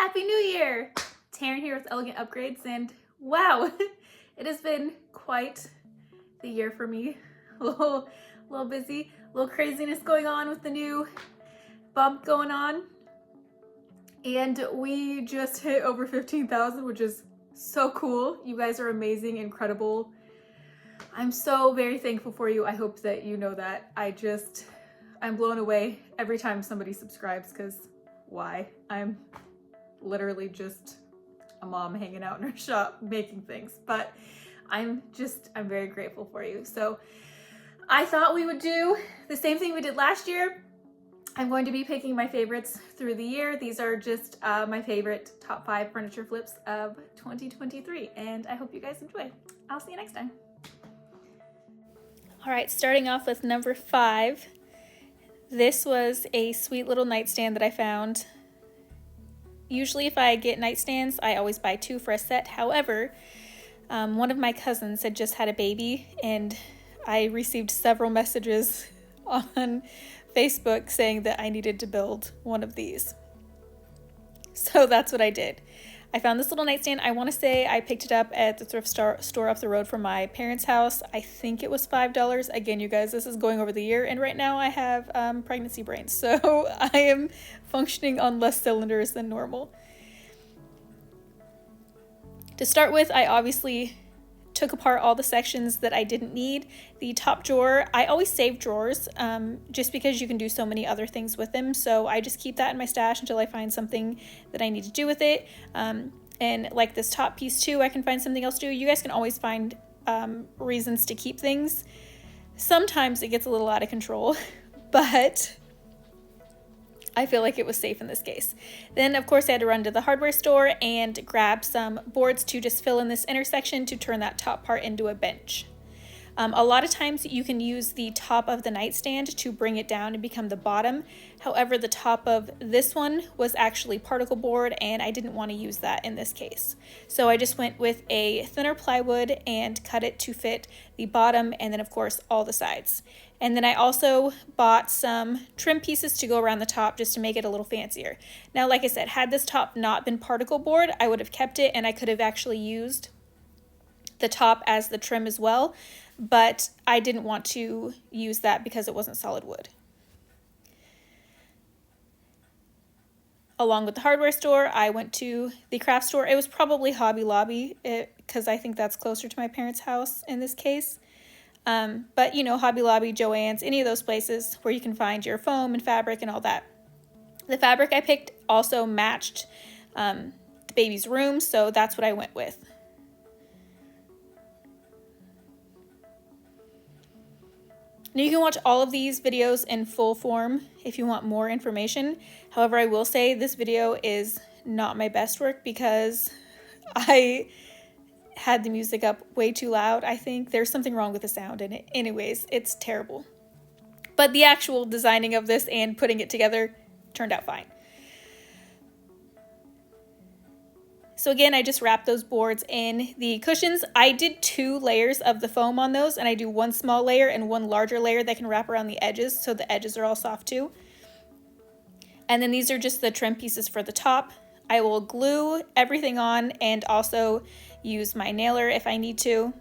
Happy New Year! Taryn here with Elegant Upgrades, and wow, it has been quite the year for me. A little busy, a little craziness going on with the new bump going on. And we just hit over 15,000, which is so cool. You guys are amazing, incredible. I'm so very thankful for you. I hope that you know that. I'm blown away every time somebody subscribes, because why? I'm literally just a mom hanging out in her shop making things, but I'm very grateful for you. So I thought we would do the same thing we did last year. I'm going to be picking my favorites through the year. These are just my favorite top 5 furniture flips of 2023, and I hope you guys enjoy. I'll see you next time. All right, starting off with number 5. This was a sweet little nightstand that I found. Usually if I get nightstands, I always buy 2 for a set. However, one of my cousins had just had a baby, and I received several messages on Facebook saying that I needed to build one of these. So that's what I did. I found this little nightstand. I want to say I picked it up at the thrift store up the road from my parents' house. I think it was $5. Again, you guys, this is going over the year, and right now I have pregnancy brains, so I am functioning on less cylinders than normal. To start with, I obviously took apart all the sections that I didn't need. The top drawer, I always save drawers just because you can do so many other things with them. So I just keep that in my stash until I find something that I need to do with it. And like this top piece too, I can find something else to do. You guys can always find reasons to keep things. Sometimes it gets a little out of control, but I feel like it was safe in this case. Then, of course, I had to run to the hardware store and grab some boards to just fill in this intersection to turn that top part into a bench. A lot of times you can use the top of the nightstand to bring it down and become the bottom. However, the top of this one was actually particle board, and I didn't want to use that in this case. So I just went with a thinner plywood and cut it to fit the bottom, and then of course all the sides. And then I also bought some trim pieces to go around the top just to make it a little fancier. Now, like I said, had this top not been particle board, I would have kept it, and I could have actually used the top as the trim as well, but I didn't want to use that because it wasn't solid wood. Along with the hardware store, I went to the craft store. It was probably Hobby Lobby because I think that's closer to my parents' house in this case. But you know, Hobby Lobby, Joann's, any of those places where you can find your foam and fabric and all that. The fabric I picked also matched the baby's room, so that's what I went with. Now you can watch all of these videos in full form if you want more information. However, I will say this video is not my best work because I had the music up way too loud. I think there's something wrong with the sound in it. Anyways, it's terrible. But the actual designing of this and putting it together turned out fine. So again, I just wrapped those boards in the cushions. I did 2 layers of the foam on those, and I do 1 small layer and 1 larger layer that can wrap around the edges, so the edges are all soft too. And then these are just the trim pieces for the top. I will glue everything on and also use my nailer if I need to.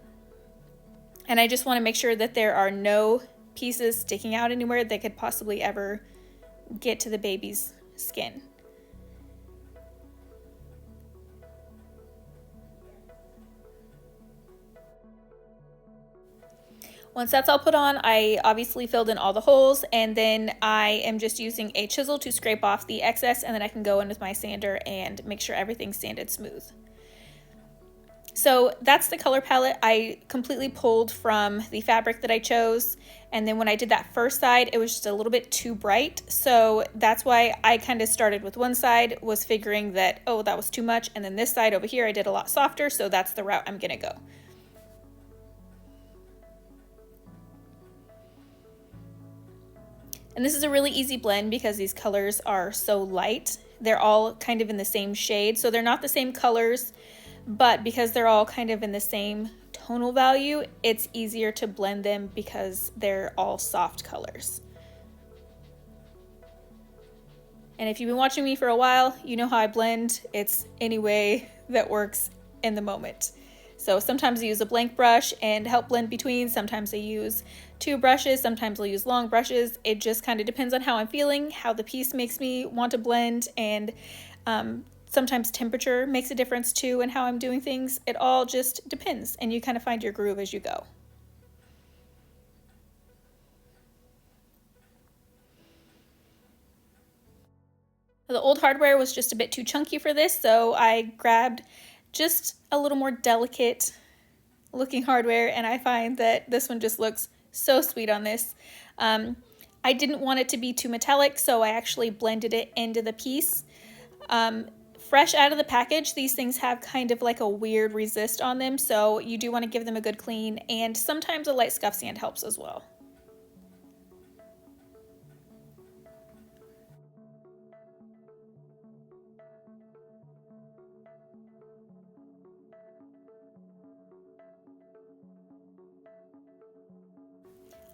And I just want to make sure that there are no pieces sticking out anywhere that could possibly ever get to the baby's skin. Once that's all put on, I obviously filled in all the holes, and then I am just using a chisel to scrape off the excess, and then I can go in with my sander and make sure everything's sanded smooth. So that's the color palette I completely pulled from the fabric that I chose, and then when I did that first side, it was just a little bit too bright, so that's why I kind of started with one side, was figuring that, oh, that was too much, and then this side over here I did a lot softer, so that's the route I'm gonna go. And this is a really easy blend because these colors are so light. They're all kind of in the same shade, so they're not the same colors, but because they're all kind of in the same tonal value, it's easier to blend them because they're all soft colors. And if you've been watching me for a while, you know how I blend. It's any way that works in the moment. So sometimes I use a blank brush and help blend between. Sometimes I use two brushes. Sometimes I'll use long brushes. It just kind of depends on how I'm feeling, how the piece makes me want to blend, and sometimes temperature makes a difference too in how I'm doing things. It all just depends, and you kind of find your groove as you go. The old hardware was just a bit too chunky for this, so I grabbed just a little more delicate looking hardware, and I find that this one just looks so sweet on this. I didn't want it to be too metallic, so I actually blended it into the piece. Fresh out of the package, these things have kind of like a weird resist on them, so you do want to give them a good clean, and sometimes a light scuff sand helps as well.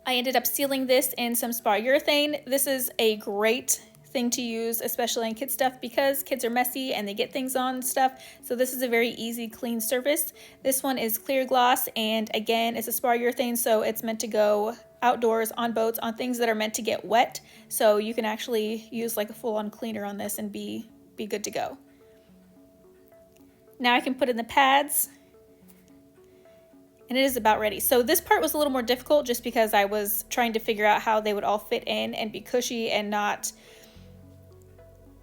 I ended up sealing this in some spar urethane. This is a great thing to use, especially on kid stuff, because kids are messy and they get things on stuff. So this is a very easy, clean surface. This one is clear gloss, and again, it's a spar urethane, so it's meant to go outdoors, on boats, on things that are meant to get wet. So you can actually use like a full-on cleaner on this and be good to go. Now I can put in the pads, and it is about ready. So this part was a little more difficult just because I was trying to figure out how they would all fit in and be cushy and not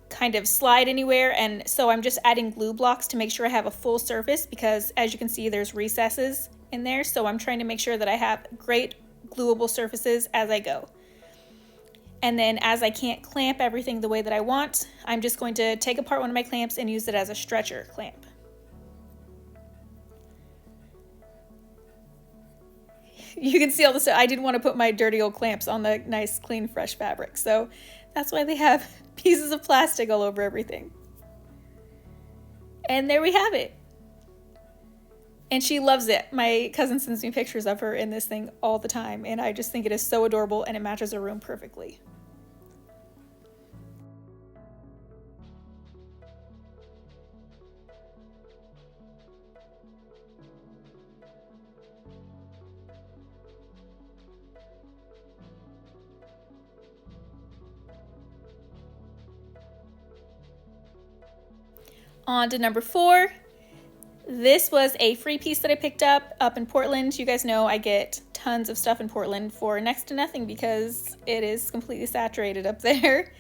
kind of slide anywhere. And so I'm just adding glue blocks to make sure I have a full surface, because as you can see, there's recesses in there. So I'm trying to make sure that I have great gluable surfaces as I go. And then as I can't clamp everything the way that I want, I'm just going to take apart one of my clamps and use it as a stretcher clamp. You can see all the stuff. I didn't want to put my dirty old clamps on the nice, clean, fresh fabric. So that's why they have pieces of plastic all over everything. And there we have it. And she loves it. My cousin sends me pictures of her in this thing all the time, and I just think it is so adorable, and it matches her room perfectly. On to number 4. This was a free piece that I picked up in Portland. You guys know I get tons of stuff in Portland for next to nothing because it is completely saturated up there.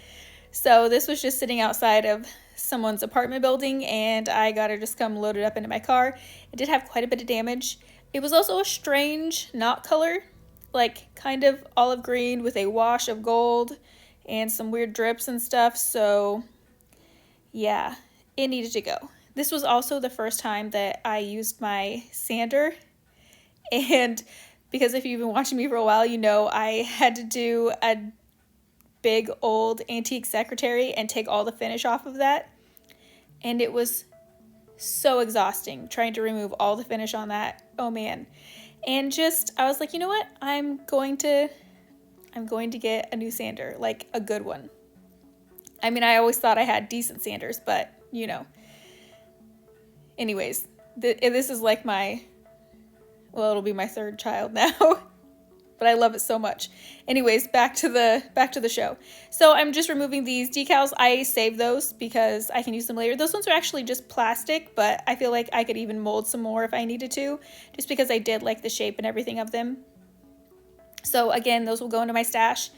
So this was just sitting outside of someone's apartment building, and I got her just come loaded up into my car. It did have quite a bit of damage. It was also a strange knot color, like kind of olive green with a wash of gold and some weird drips and stuff. So yeah, it needed to go. This was also the first time that I used my sander, and because if you've been watching me for a while, you know I had to do a big old antique secretary and take all the finish off of that, and it was so exhausting trying to remove all the finish on that. Oh man. And just I was like, you know what, I'm going to get a new sander, like a good one. I mean, I always thought I had decent sanders, but you know. Anyways, this is like it'll be my third child now, but I love it so much. Anyways, back to the show. So I'm just removing these decals. I saved those because I can use them later. Those ones are actually just plastic, but I feel like I could even mold some more if I needed to, just because I did like the shape and everything of them. So again, those will go into my stash.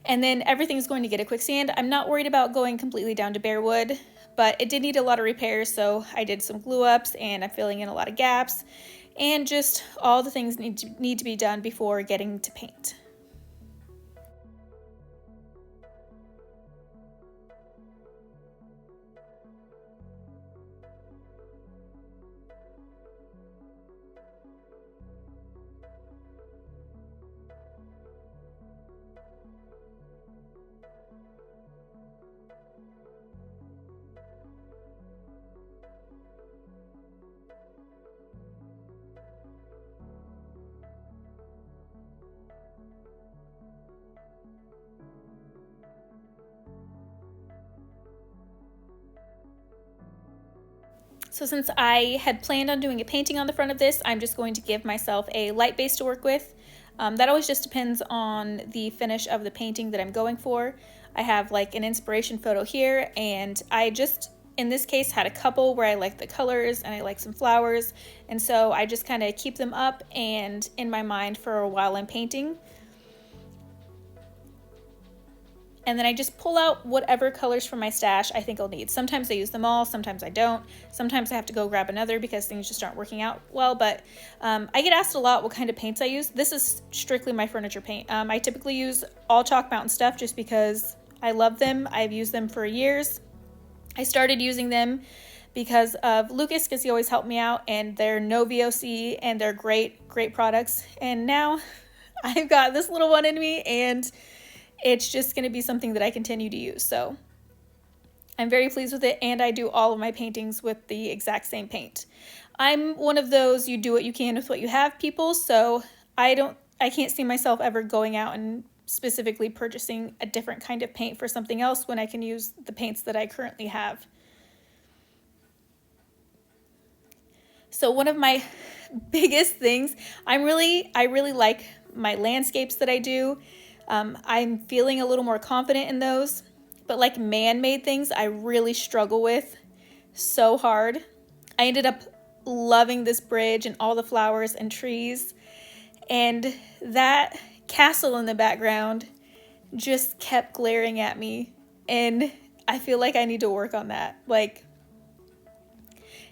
And then everything's going to get a quick sand. I'm not worried about going completely down to bare wood, but it did need a lot of repairs, so I did some glue ups, and I'm filling in a lot of gaps, and just all the things need to be done before getting to paint. So since I had planned on doing a painting on the front of this, I'm just going to give myself a light base to work with. That always just depends on the finish of the painting that I'm going for. I have like an inspiration photo here, and I just, in this case, had a couple where I like the colors and I like some flowers, and so I just kind of keep them up and in my mind for a while I'm painting. And then I just pull out whatever colors from my stash I think I'll need. Sometimes I use them all, sometimes I don't. Sometimes I have to go grab another because things just aren't working out well. But I get asked a lot what kind of paints I use. This is strictly my furniture paint. I typically use all Chalk Mountain stuff just because I love them. I've used them for years. I started using them because of Lucas, because he always helped me out, and they're no VOC and they're great, great products. And now I've got this little one in me, and it's just going to be something that I continue to use. So I'm very pleased with it, and I do all of my paintings with the exact same paint. I'm one of those you do what you can with what you have people, so I can't see myself ever going out and specifically purchasing a different kind of paint for something else when I can use the paints that I currently have. So one of my biggest things, I really like my landscapes that I do. I'm feeling a little more confident in those, but like man-made things, I really struggle with so hard. I ended up loving this bridge and all the flowers and trees, and that castle in the background just kept glaring at me, and I feel like I need to work on that. Like,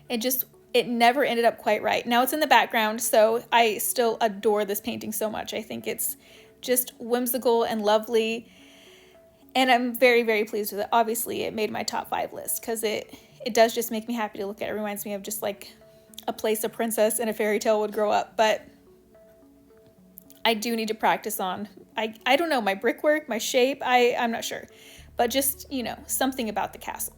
it never ended up quite right. Now it's in the background, so I still adore this painting so much. I think it's just whimsical and lovely, and I'm very, very pleased with it. Obviously, it made my top 5 list because it does just make me happy to look at. It reminds me of just like a place a princess in a fairy tale would grow up. But I do need to practice on, I don't know, my brickwork, my shape, I'm not sure, but just, you know, something about the castle.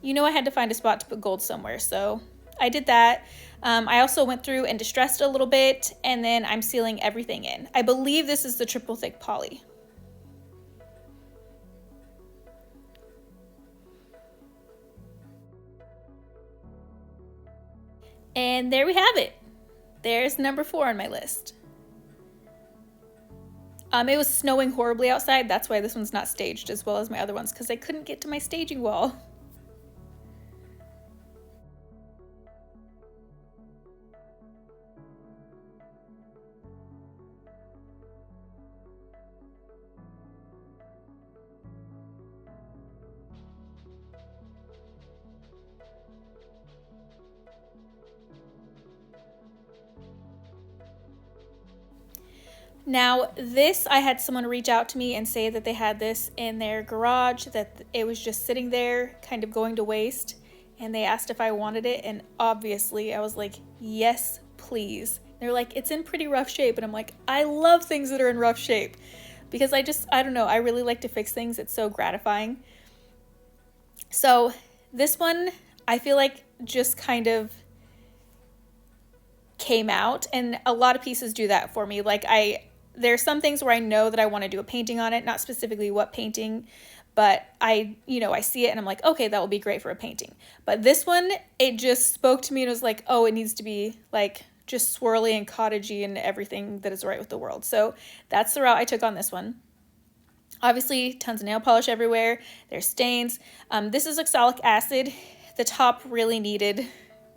You know, I had to find a spot to put gold somewhere, so I did that. I also went through and distressed a little bit, and then I'm sealing everything in. I believe this is the triple thick poly. And there we have it. There's number 4 on my list. It was snowing horribly outside. That's why this one's not staged as well as my other ones, because I couldn't get to my staging wall. Now this, I had someone reach out to me and say that they had this in their garage, that it was just sitting there kind of going to waste, and they asked if I wanted it, and obviously I was like, yes, please. They're like, it's in pretty rough shape, and I'm like, I love things that are in rough shape, because I don't know, I really like to fix things. It's so gratifying. So this one, I feel like just kind of came out, and a lot of pieces do that for me. Like there's some things where I know that I want to do a painting on it, not specifically what painting, but I see it and I'm like, okay, that will be great for a painting. But this one, it just spoke to me and was like, oh, it needs to be like just swirly and cottagey and everything that is right with the world. So that's the route I took on this one. Obviously, tons of nail polish everywhere. There's stains. This is oxalic acid. The top really needed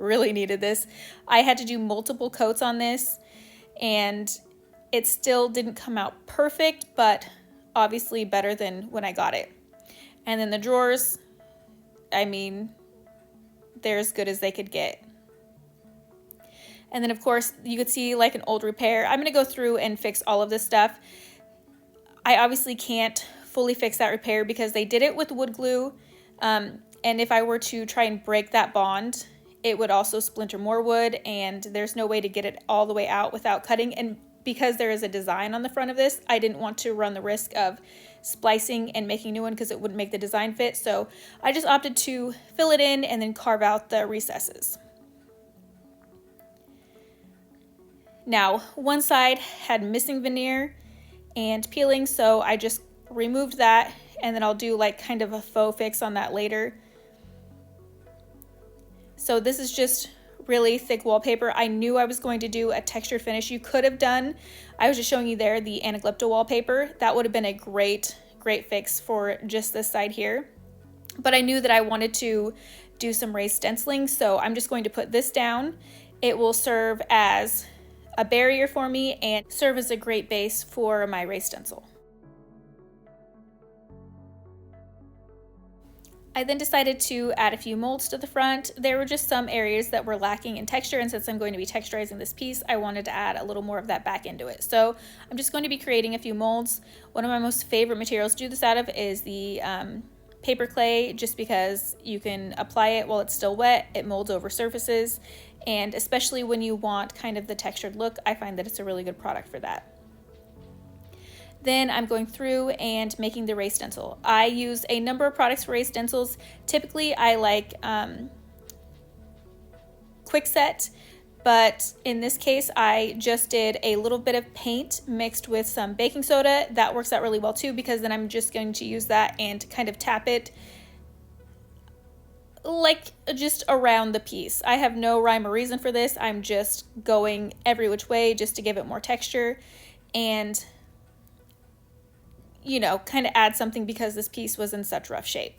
this. I had to do multiple coats on this, and it still didn't come out perfect, but obviously better than when I got it. And then the drawers, I mean, they're as good as they could get. And then of course you could see like an old repair. I'm going to go through and fix all of this stuff. I obviously can't fully fix that repair because they did it with wood glue. And if I were to try and break that bond, it would also splinter more wood, and there's no way to get it all the way out without cutting. And because there is a design on the front of this, I didn't want to run the risk of splicing and making a new one because it wouldn't make the design fit. So I just opted to fill it in and then carve out the recesses. Now, one side had missing veneer, and peeling, so I just removed that, and then I'll do like kind of a faux fix on that later. So this is just really thick wallpaper. I knew I was going to do a textured finish. You could have done, I was just showing you there, the Anaglypta wallpaper. That would have been a great fix for just this side here. But I knew that I wanted to do some raised stenciling, so I'm just going to put this down. It will serve as a barrier for me and serve as a great base for my raised stencil. I then decided to add a few molds to the front. There were just some areas that were lacking in texture, and since I'm going to be texturizing this piece, I wanted to add a little more of that back into it. So I'm just going to be creating a few molds. One of my most favorite materials to do this out of is the paper clay, just because you can apply it while it's still wet, it molds over surfaces, and especially when you want kind of the textured look, I find that it's a really good product for that. Then I'm going through and making the raised stencil. I use a number of products for raised stencils. Typically I like Quickset, but in this case I just did a little bit of paint mixed with some baking soda. That works out really well too, because then I'm just going to use that and kind of tap it like just around the piece. I have no rhyme or reason for this. I'm just going every which way just to give it more texture and, you know, kind of add something because this piece was in such rough shape.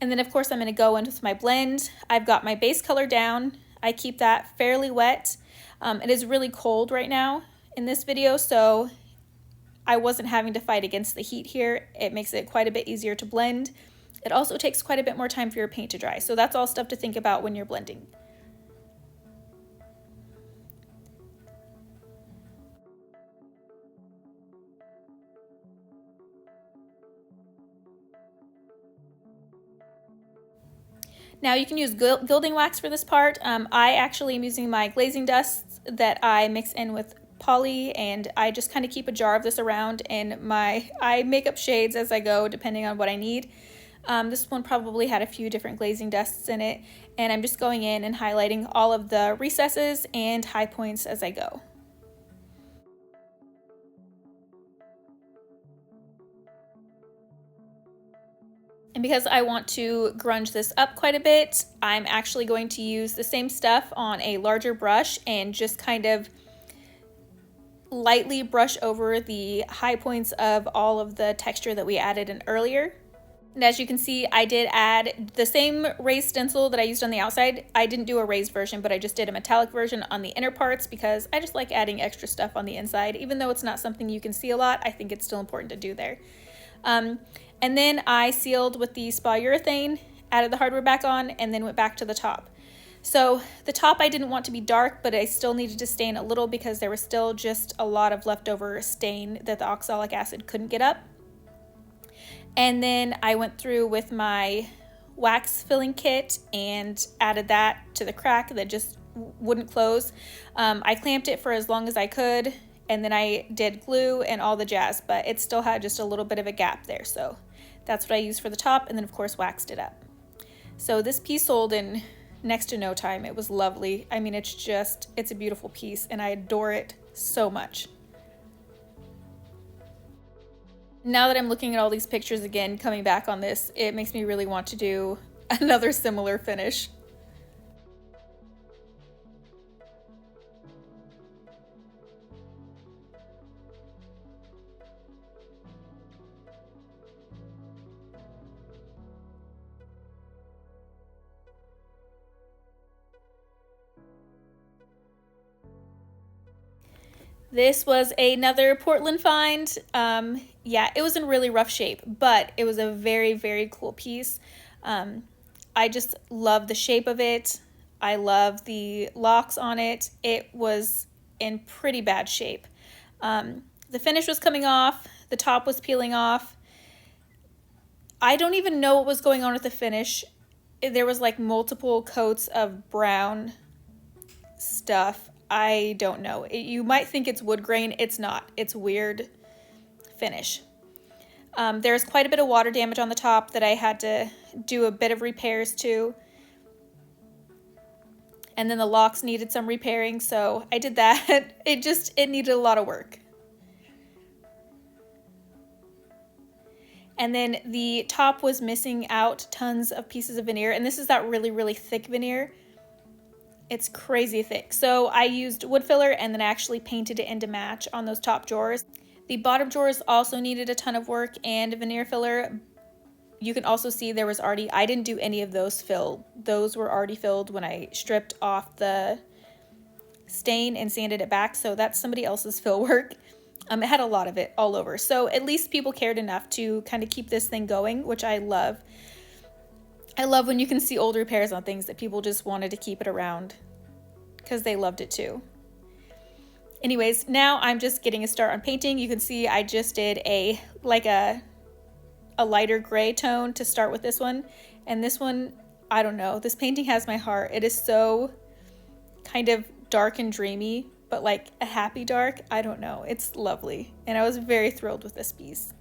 And then of course I'm going to go in with my blend. I've got my base color down. I keep that fairly wet. It is really cold right now in this video, so I wasn't having to fight against the heat here. It makes it quite a bit easier to blend. It also takes quite a bit more time for your paint to dry, so that's all stuff to think about when you're blending. Now you can use gilding wax for this part. I actually am using my glazing dusts that I mix in with poly, and I just kind of keep a jar of this around, and I make up shades as I go depending on what I need. This one probably had a few different glazing dusts in it, and I'm just going in and highlighting all of the recesses and high points as I go. And because I want to grunge this up quite a bit, I'm actually going to use the same stuff on a larger brush and just kind of lightly brush over the high points of all of the texture that we added in earlier. And as you can see, I did add the same raised stencil that I used on the outside. I didn't do a raised version, but I just did a metallic version on the inner parts because I just like adding extra stuff on the inside. Even though it's not something you can see a lot, I think it's still important to do there. And then I sealed with the spa urethane, added the hardware back on, and then went back to the top. So the top I didn't want to be dark, but I still needed to stain a little because there was still just a lot of leftover stain that the oxalic acid couldn't get up. And then I went through with my wax filling kit and added that to the crack that just wouldn't close. I clamped it for as long as I could, and then I did glue and all the jazz, but it still had just a little bit of a gap there, so that's what I used for the top, and then of course waxed it up. So this piece sold in next to no time. It was lovely. I mean, it's a beautiful piece, and I adore it so much. Now that I'm looking at all these pictures again, coming back on this, it makes me really want to do another similar finish. This was another Portland find. Yeah, it was in really rough shape, but it was a very, very cool piece. I just love the shape of it. I love the locks on it. It was in pretty bad shape. The finish was coming off. The top was peeling off. I don't even know what was going on with the finish. There was like multiple coats of brown stuff. I don't know. You might think it's wood grain. It's not. It's weird finish. There's quite a bit of water damage on the top that I had to do a bit of repairs to. And then the locks needed some repairing, so I did that. It needed a lot of work. And then the top was missing out tons of pieces of veneer, and this is that really, really thick veneer. It's crazy thick. So I used wood filler and then I actually painted it in to match on those top drawers. The bottom drawers also needed a ton of work and veneer filler. You can also see there was already, I didn't do any of those filled. Those were already filled when I stripped off the stain and sanded it back. So that's somebody else's fill work. It had a lot of it all over. So at least people cared enough to kind of keep this thing going, which I love. I love when you can see old repairs on things that people just wanted to keep it around because they loved it too. Anyways, now I'm just getting a start on painting. You can see I just did a lighter gray tone to start with this one. And this one, I don't know, this painting has my heart. It is so kind of dark and dreamy, but like a happy dark. I don't know, it's lovely. And I was very thrilled with this piece.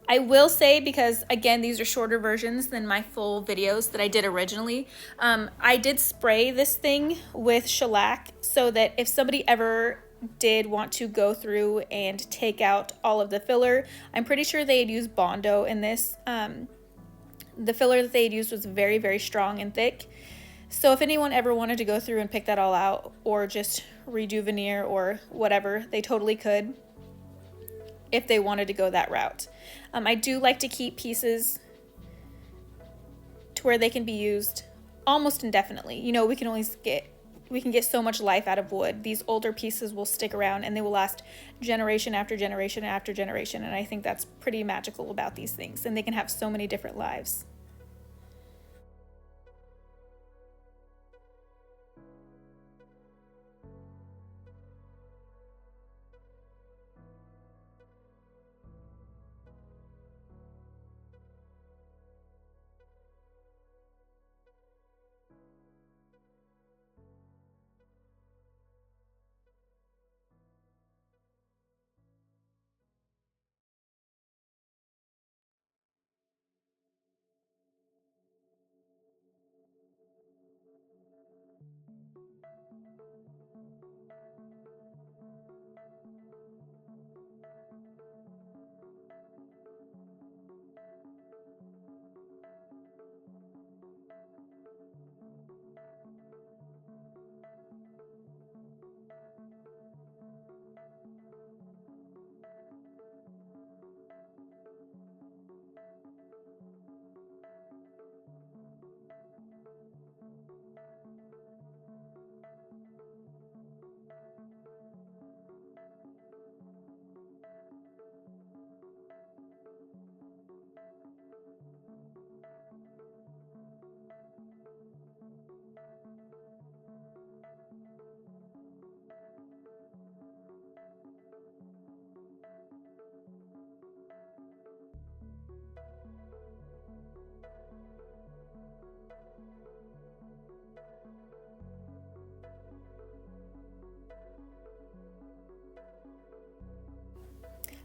I will say, because again, these are shorter versions than my full videos that I did originally, I did spray this thing with shellac so that if somebody ever did want to go through and take out all of the filler, I'm pretty sure they had used Bondo in this. The filler that they had used was very, very strong and thick. So if anyone ever wanted to go through and pick that all out or just redo veneer or whatever, they totally could if they wanted to go that route. I do like to keep pieces to where they can be used almost indefinitely. You know, we can get so much life out of wood. These older pieces will stick around and they will last generation after generation after generation. And I think that's pretty magical about these things. And they can have so many different lives.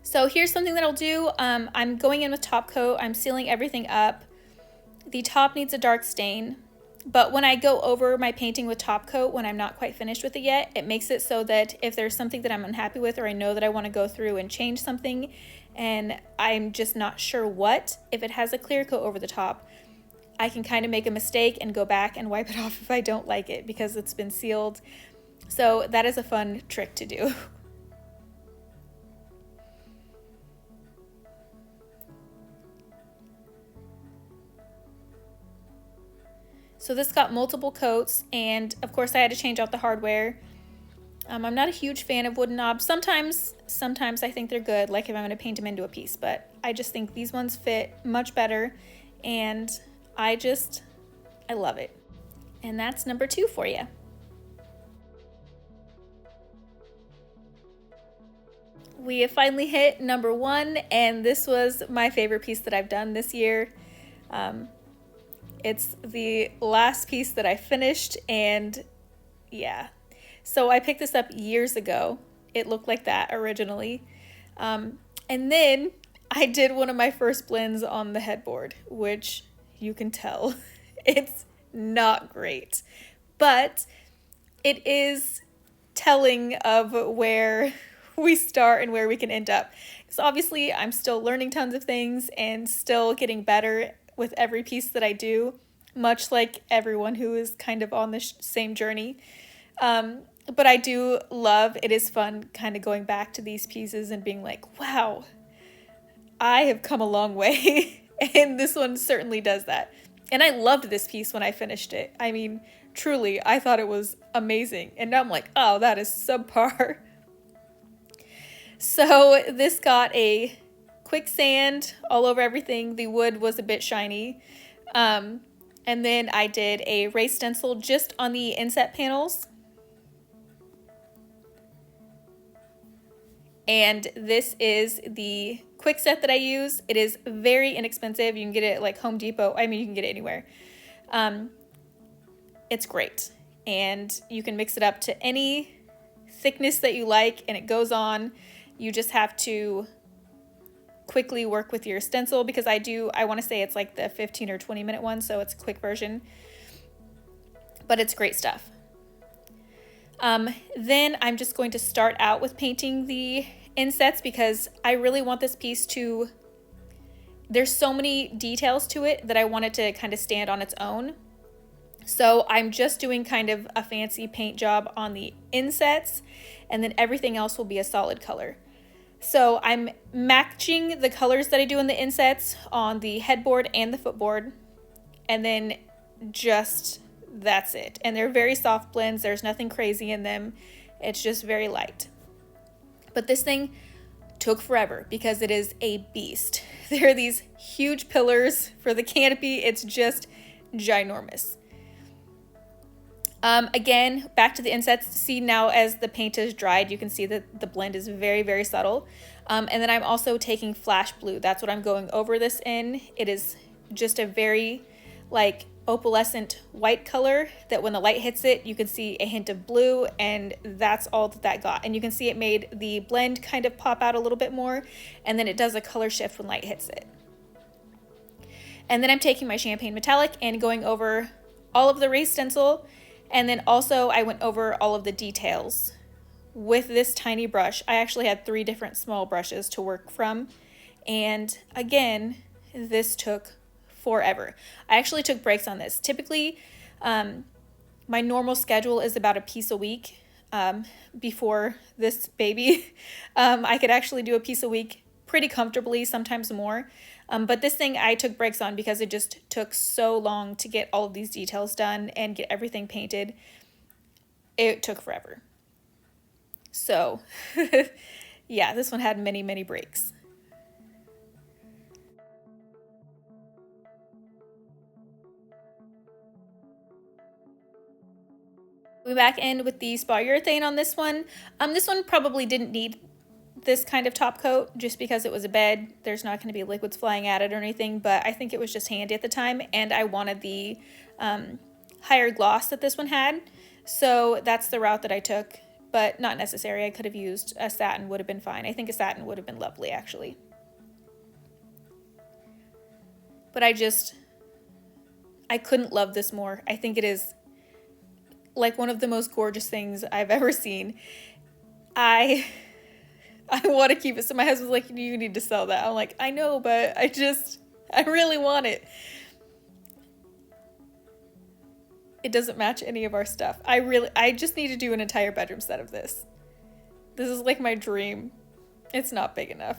So here's something that I'll do. I'm going in with top coat. I'm sealing everything up. The top needs a dark stain, but when I go over my painting with top coat, when I'm not quite finished with it yet, it makes it so that if there's something that I'm unhappy with, or I know that I want to go through and change something and I'm just not sure what, if it has a clear coat over the top, I can kind of make a mistake and go back and wipe it off if I don't like it because it's been sealed. So that is a fun trick to do. So this got multiple coats, and of course I had to change out the hardware. I'm not a huge fan of wooden knobs. Sometimes I think they're good, like if I'm going to paint them into a piece, but I just think these ones fit much better, and I love it. And that's number 2 for you. We have finally hit number 1, and this was my favorite piece that I've done this year. It's the last piece that I finished, and yeah. So I picked this up years ago. It looked like that originally. And then I did one of my first blends on the headboard, which you can tell. It's not great, but it is telling of where we start and where we can end up. So obviously I'm still learning tons of things and still getting better with every piece that I do, much like everyone who is kind of on the same journey. But I do love, it is fun kind of going back to these pieces and being like, wow, I have come a long way. And this one certainly does that. And I loved this piece when I finished it. I mean, truly, I thought it was amazing. And now I'm like, oh, that is subpar. So this got a quicksand all over everything. The wood was a bit shiny. And then I did a raised stencil just on the inset panels. And this is the quick set that I use. It is very inexpensive. You can get it at like Home Depot. I mean, you can get it anywhere. It's great. And you can mix it up to any thickness that you like, and it goes on. You just have to quickly work with your stencil, because I want to say it's like the 15 or 20 minute one, so it's a quick version. But it's great stuff. Then I'm just going to start out with painting the insets, because I really want this piece to, there's so many details to it that I want it to kind of stand on its own. So I'm just doing kind of a fancy paint job on the insets, and then everything else will be a solid color. So I'm matching the colors that I do in the insets on the headboard and the footboard, and then just that's it. And they're very soft blends. There's nothing crazy in them. It's just very light. But this thing took forever because it is a beast. There are these huge pillars for the canopy. It's just ginormous. Again, back to the insets. See, now as the paint is dried, you can see that the blend is very, very subtle. And then I'm also taking flash blue. That's what I'm going over this in. It is just a very like opalescent white color that when the light hits it, you can see a hint of blue, and that's all that got. And you can see it made the blend kind of pop out a little bit more, and then it does a color shift when light hits it. And then I'm taking my champagne metallic and going over all of the raised stencil. And then also I went over all of the details with this tiny brush. I actually had 3 different small brushes to work from. And again, this took forever. I actually took breaks on this. Typically, my normal schedule is about a piece a week. Before this baby, I could actually do a piece a week pretty comfortably, sometimes more. But this thing I took breaks on because it just took so long to get all of these details done and get everything painted. It took forever. So, yeah, this one had many, many breaks. We back in with the spa urethane on this one. This one probably didn't need this kind of top coat just because it was a bed. There's not going to be liquids flying at it or anything, but I think it was just handy at the time, and I wanted the higher gloss that this one had, so that's the route that I took, but not necessary. I could have used a satin, would have been fine. I think a satin would have been lovely, actually. But I couldn't love this more. I think it is like one of the most gorgeous things I've ever seen. I want to keep it. So my husband's like, you need to sell that. I'm like, I know, but I really want it. It doesn't match any of our stuff. I just need to do an entire bedroom set of this. This is like my dream. It's not big enough.